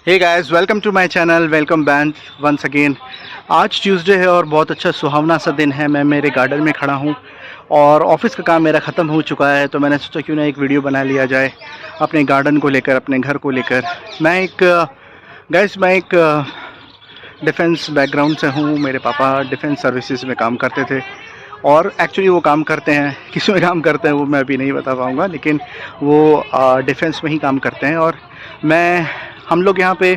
Hey guys, welcome to my channel. Welcome back once again. आज Tuesday है और बहुत अच्छा सुहावना सा दिन है। मैं मेरे गार्डन में खड़ा हूँ और ऑफिस का काम मेरा ख़त्म हो चुका है, तो मैंने सोचा क्यों ना एक वीडियो बना लिया जाए अपने गार्डन को लेकर, अपने घर को लेकर। मैं एक डिफेंस बैकग्राउंड से हूँ। मेरे पापा डिफेंस सर्विसेज में काम करते थे और एक्चुअली वो काम करते हैं, किस में काम करते हैं वो मैं अभी नहीं बता पाऊँगा, लेकिन वो डिफेंस में ही काम करते हैं। और हम लोग यहाँ पे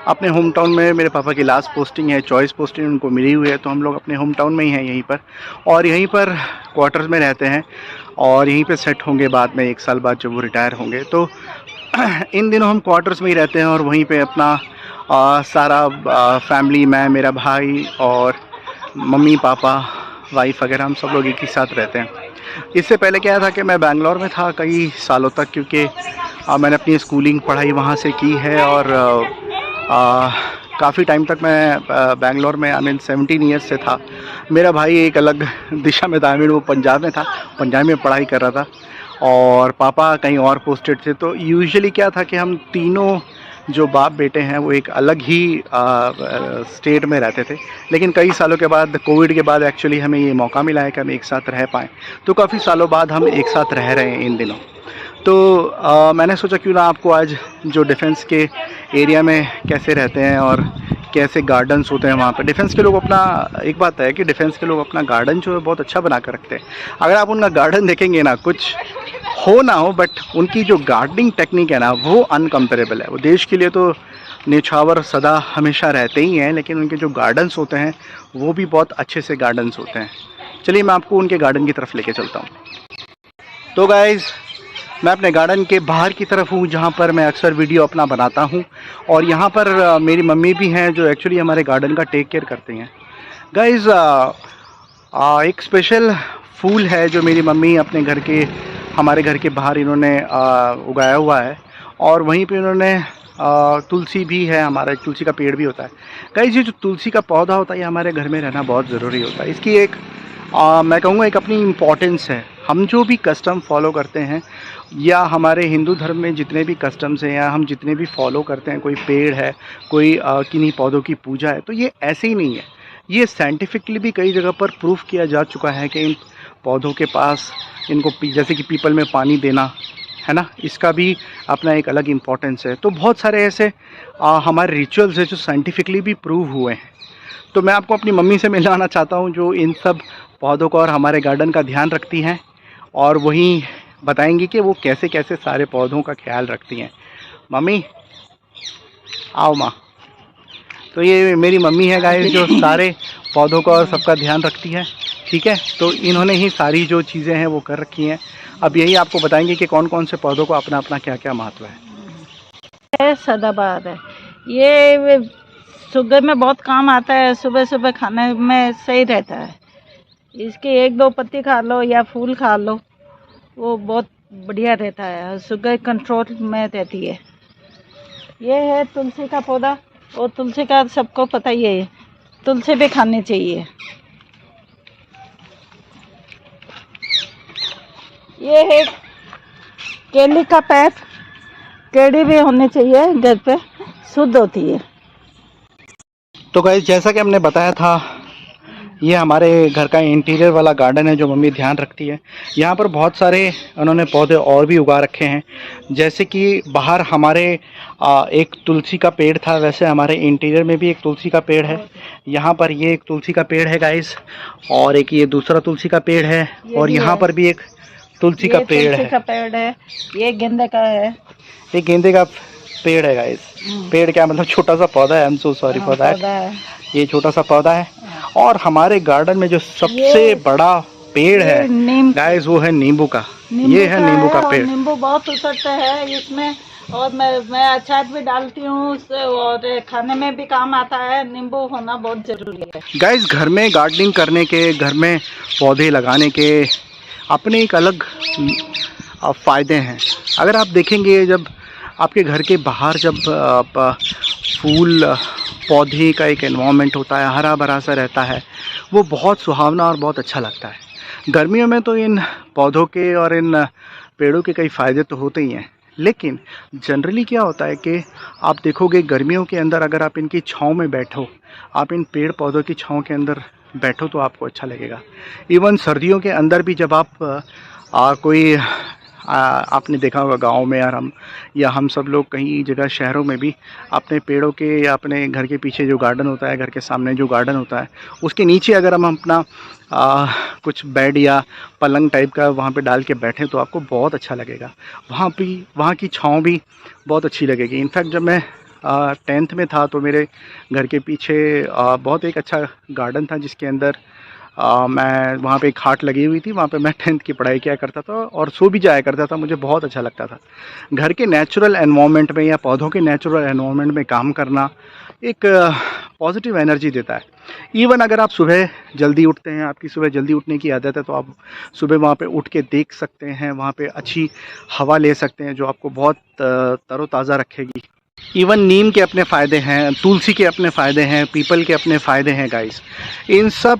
अपने होम टाउन में, मेरे पापा की लास्ट पोस्टिंग है, चॉइस पोस्टिंग उनको मिली हुई है, तो हम लोग अपने होम टाउन में ही हैं यहीं पर, और यहीं पर क्वार्टर्स में रहते हैं और यहीं पे सेट होंगे बाद में 1 साल बाद जब वो रिटायर होंगे। तो इन दिनों हम क्वार्टर्स में ही रहते हैं और वहीं पे अपना सारा फैमिली, मैं, मेरा भाई और मम्मी पापा, वाइफ वगैरह, हम सब लोग एक ही साथ रहते हैं। इससे पहले क्या था कि मैं बैंगलोर में था कई सालों तक, क्योंकि मैंने अपनी स्कूलिंग पढ़ाई वहाँ से की है और काफ़ी टाइम तक मैं बैंगलोर में 17 ईयर्स से था। मेरा भाई एक अलग दिशा में था, वो पंजाब में था, पंजाब में पढ़ाई कर रहा था, और पापा कहीं और पोस्टेड थे। तो यूजुअली क्या था कि हम तीनों जो बाप बेटे हैं वो एक अलग ही स्टेट में रहते थे, लेकिन कई सालों के बाद, कोविड के बाद एक्चुअली हमें ये मौका मिला है कि हम एक साथ रह पाएँ। तो काफ़ी सालों बाद हम एक साथ रह रहे हैं इन दिनों। तो मैंने सोचा क्यों ना आपको आज जो डिफेंस के एरिया में कैसे रहते हैं और कैसे गार्डन्स होते हैं वहाँ पर। डिफेंस के लोग अपना, एक बात है कि डिफेंस के लोग अपना गार्डन जो है बहुत अच्छा बना कर रखते हैं। अगर आप उनका गार्डन देखेंगे ना, कुछ हो ना हो, बट उनकी जो गार्डनिंग टेक्निक है ना वो अनकम्पेरेबल है। वो देश के लिए तो न्यौछावर सदा हमेशा रहते ही हैं, लेकिन उनके जो गार्डन्स होते हैं वो भी बहुत अच्छे से गार्डन्स होते हैं। चलिए मैं आपको उनके गार्डन की तरफ लेके चलता हूँ। तो गाइज़, मैं अपने गार्डन के बाहर की तरफ हूँ, जहाँ पर मैं अक्सर वीडियो अपना बनाता हूँ, और यहाँ पर मेरी मम्मी भी हैं जो एक्चुअली हमारे गार्डन का टेक केयर करती हैं। गाइज़, एक स्पेशल फूल है जो मेरी मम्मी अपने घर के, हमारे घर के बाहर इन्होंने उगाया हुआ है, और वहीं पे इन्होंने तुलसी भी है, हमारा एक तुलसी का पेड़ भी होता है। गाइज़, ये जो तुलसी का पौधा होता है ये हमारे घर में रहना बहुत ज़रूरी होता है। इसकी एक मैं कहूँगा एक अपनी इम्पॉर्टेंस है। हम जो भी कस्टम फॉलो करते हैं, या हमारे हिंदू धर्म में जितने भी कस्टम्स हैं, या हम जितने भी फॉलो करते हैं, कोई पेड़ है, कोई किन्हीं पौधों की पूजा है, तो ये ऐसे ही नहीं है। ये साइंटिफिकली भी कई जगह पर प्रूफ किया जा चुका है कि इन पौधों के पास, इनको जैसे कि पीपल में पानी देना है ना, इसका भी अपना एक अलग इम्पोर्टेंस है। तो बहुत सारे ऐसे हमारे रिचुअल्स हैं जो साइंटिफिकली भी प्रूव हुए हैं। तो मैं आपको अपनी मम्मी से मिलाना चाहता हूँ, जो इन सब पौधों का और हमारे गार्डन का ध्यान रखती हैं, और वहीं बताएंगी कि वो कैसे कैसे सारे पौधों का ख्याल रखती हैं। मम्मी, आओ माँ। तो ये मेरी मम्मी है गाइस, जो सारे पौधों का और सबका ध्यान रखती है। ठीक है, तो इन्होंने ही सारी जो चीज़ें हैं वो कर रखी हैं। अब यही आपको बताएंगे कि कौन कौन से पौधों का अपना अपना क्या क्या महत्व है। सदाबहार है ये, सुबह में बहुत काम आता है, सुबह सुबह खाने में सही रहता है। इसकी 1-2 पत्ती खा लो या फूल खा लो, वो बहुत बढ़िया रहता है, शुगर कंट्रोल में रहती है। ये है तुलसी का पौधा, और तुलसी का सबको पता ही है, तुलसी भी खानी चाहिए। ये है केली का पेड़, केड़ी भी होनी चाहिए घर पे, शुद्ध होती है। तो गाइस, जैसा कि हमने बताया था, ये हमारे घर का इंटीरियर वाला गार्डन है जो मम्मी ध्यान रखती है। यहाँ पर बहुत सारे उन्होंने पौधे और भी उगा रखे हैं, जैसे कि बाहर हमारे एक तुलसी का पेड़ था, वैसे हमारे इंटीरियर में भी एक तुलसी का पेड़ है। यहाँ पर ये एक तुलसी का पेड़ है गाइस, और एक ये दूसरा तुलसी का पेड़ है, और यहाँ पर भी एक तुलसी का पेड़ है। ये गेंदे का है, एक गेंदे का पेड़ है गाइस। पेड़ क्या मतलब, छोटा सा पौधा है, I am so sorry for that. ये छोटा सा पौधा है। और हमारे गार्डन में जो सबसे बड़ा पेड़ है गाइस, वो है नींबू का। ये है नींबू का पेड़। नींबू बहुत उतरते हैं इसमें, और मैं अचार भी डालती हूँ, और खाने में भी काम आता है। नींबू होना बहुत जरूरी है गाइस। घर में गार्डनिंग करने के, घर में पौधे लगाने के अपने एक अलग फ़ायदे हैं। अगर आप देखेंगे, जब आपके घर के बाहर जब फूल पौधे का एक एनवायरनमेंट होता है, हरा भरा सा रहता है, वो बहुत सुहावना और बहुत अच्छा लगता है। गर्मियों में तो इन पौधों के और इन पेड़ों के कई फ़ायदे तो होते ही हैं, लेकिन जनरली क्या होता है कि आप देखोगे गर्मियों के अंदर अगर आप इनकी छाँव में बैठो, आप इन पेड़ पौधों की छाँव के अंदर बैठो तो आपको अच्छा लगेगा। इवन सर्दियों के अंदर भी जब आप कोई आपने देखा होगा गाँव में या हम सब लोग कहीं जगह शहरों में भी अपने पेड़ों के या अपने घर के पीछे जो गार्डन होता है, घर के सामने जो गार्डन होता है, उसके नीचे अगर हम अपना कुछ बेड या पलंग टाइप का वहाँ पे डाल के बैठें तो आपको बहुत अच्छा लगेगा। वहाँ की छाँव भी बहुत अच्छी लगेगी। इनफैक्ट जब मैं 10th में था तो मेरे घर के पीछे बहुत एक अच्छा गार्डन था जिसके अंदर मैं वहाँ पे एक खाट लगी हुई थी, वहाँ पे मैं 10th की पढ़ाई किया करता था और सो भी जाया करता था। मुझे बहुत अच्छा लगता था। घर के नेचुरल एनवायरनमेंट में या पौधों के नेचुरल एनवायरनमेंट में काम करना एक पॉजिटिव एनर्जी देता है। इवन अगर आप सुबह जल्दी उठते हैं, आपकी सुबह जल्दी उठने की आदत है, तो आप सुबह वहाँ पे उठ के देख सकते हैं, वहाँ पे अच्छी हवा ले सकते हैं जो आपको बहुत तरोताज़ा रखेगी। इवन नीम के अपने फ़ायदे हैं, तुलसी के अपने फ़ायदे हैं, पीपल के अपने फ़ायदे हैं गाइस। इन सब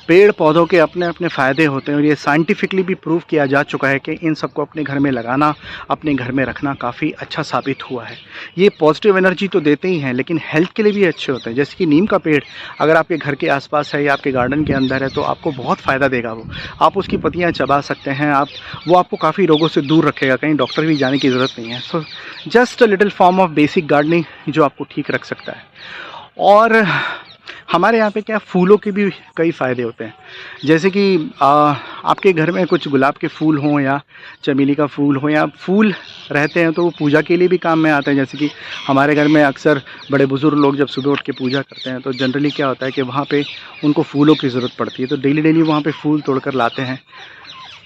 पेड़ पौधों के अपने अपने फ़ायदे होते हैं और ये साइंटिफिकली भी प्रूव किया जा चुका है कि इन सबको अपने घर में लगाना, अपने घर में रखना काफ़ी अच्छा साबित हुआ है। ये पॉजिटिव एनर्जी तो देते ही हैं लेकिन हेल्थ के लिए भी अच्छे होते हैं। जैसे कि नीम का पेड़ अगर आपके घर के आसपास है या आपके गार्डन के अंदर है तो आपको बहुत फ़ायदा देगा। वो आप उसकी पत्तियाँ चबा सकते हैं, वो आपको काफ़ी रोगों से दूर रखेगा, कहीं डॉक्टर भी जाने की ज़रूरत नहीं है। So just a little form of basic gardening जो आपको ठीक रख सकता है। और हमारे यहाँ पे क्या फूलों के भी कई फ़ायदे होते हैं। जैसे कि आपके घर में कुछ गुलाब के फूल हों या चमेली का फूल हो या फूल रहते हैं तो वो पूजा के लिए भी काम में आते हैं। जैसे कि हमारे घर में अक्सर बड़े बुज़ुर्ग लोग जब सुबह उठ के पूजा करते हैं तो जनरली क्या होता है कि वहाँ पे उनको फूलों की ज़रूरत पड़ती है, तो डेली वहाँ पे फूल तोड़ कर लाते हैं।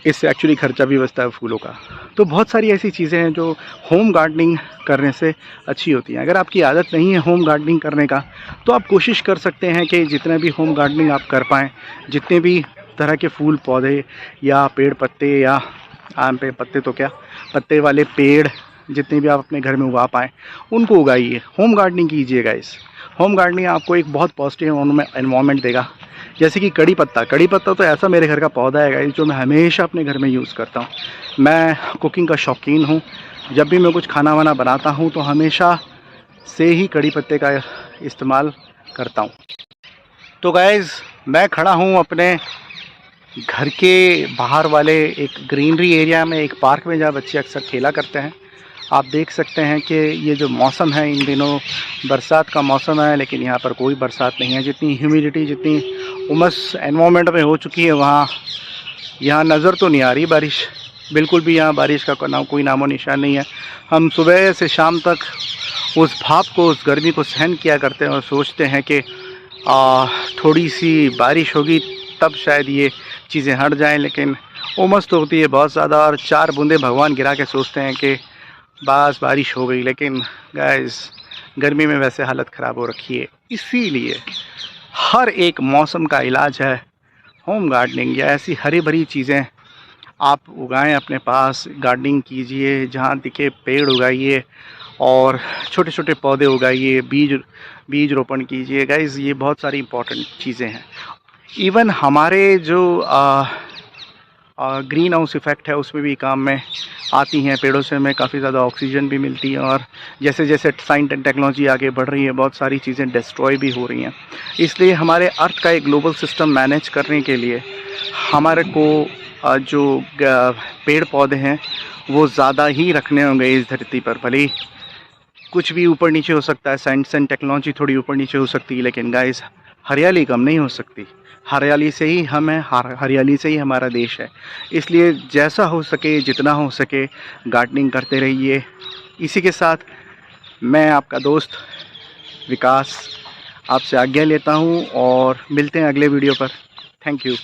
इससे एक्चुअली खर्चा भी बचता है फूलों का। तो बहुत सारी ऐसी चीज़ें हैं जो होम गार्डनिंग करने से अच्छी होती हैं। अगर आपकी आदत नहीं है होम गार्डनिंग करने का तो आप कोशिश कर सकते हैं कि जितना भी होम गार्डनिंग आप कर पाएँ, जितने भी तरह के फूल पौधे या पेड़ पत्ते या आम पे पत्ते तो क्या पत्ते वाले पेड़ जितने भी आप अपने घर में उगा पाएँ उनको उगाइए, होम गार्डनिंग कीजिएगा। इस होम गार्डनिंग आपको एक बहुत पॉजिटिव एनवायरनमेंट देगा। जैसे कि कड़ी पत्ता तो ऐसा मेरे घर का पौधा है गाइस जो मैं हमेशा अपने घर में यूज़ करता हूँ। मैं कुकिंग का शौकीन हूँ। जब भी मैं कुछ खाना वाना बनाता हूँ तो हमेशा से ही कड़ी पत्ते का इस्तेमाल करता हूँ। तो गाइस मैं खड़ा हूँ अपने घर के बाहर वाले एक ग्रीनरी एरिया में, एक पार्क में जहाँ बच्चे अक्सर खेला करते हैं। आप देख सकते हैं कि ये जो मौसम है इन दिनों बरसात का मौसम है लेकिन यहाँ पर कोई बरसात नहीं है। जितनी ह्यूमिडिटी, जितनी उमस एनवायरनमेंट में हो चुकी है यहाँ नज़र तो नहीं आ रही बारिश, बिल्कुल भी यहाँ बारिश का कोई नामो निशान नहीं है। हम सुबह से शाम तक उस भाप को, उस गर्मी को सहन किया करते हैं और सोचते हैं कि थोड़ी सी बारिश होगी तब शायद ये चीज़ें हट जाएं, लेकिन उमस तो होती है बहुत ज़्यादा और 4 बूंदे भगवान गिरा के सोचते हैं कि बस बारिश हो गई। लेकिन गाइस गर्मी में वैसे हालत ख़राब हो रखी है। इसीलिए हर एक मौसम का इलाज है होम गार्डनिंग या ऐसी हरी भरी चीज़ें आप उगाएं अपने पास। गार्डनिंग कीजिए, जहाँ दिखे पेड़ उगाइए और छोटे छोटे पौधे उगाइए, बीज रोपण कीजिए। गाइस ये बहुत सारी इंपॉर्टेंट चीज़ें हैं। इवन हमारे जो ग्रीन हाउस इफ़ेक्ट है उसमें भी काम में आती हैं। पेड़ों से हमें काफ़ी ज़्यादा ऑक्सीजन भी मिलती है और जैसे जैसे साइंस एंड टेक्नोलॉजी आगे बढ़ रही है बहुत सारी चीज़ें डिस्ट्रॉय भी हो रही हैं। इसलिए हमारे अर्थ का एक ग्लोबल सिस्टम मैनेज करने के लिए हमारे को जो पेड़ पौधे हैं वो ज़्यादा ही रखने होंगे इस धरती पर। भले ही कुछ भी ऊपर नीचे हो सकता है, साइंस एंड टेक्नोलॉजी थोड़ी ऊपर नीचे हो सकती है, लेकिन गाइस हरियाली कम नहीं हो सकती। हरियाली से ही हम हैं, हरियाली से ही हमारा देश है। इसलिए जैसा हो सके, जितना हो सके गार्डनिंग करते रहिए। इसी के साथ मैं आपका दोस्त विकास आपसे आज्ञा लेता हूँ और मिलते हैं अगले वीडियो पर। Thank you.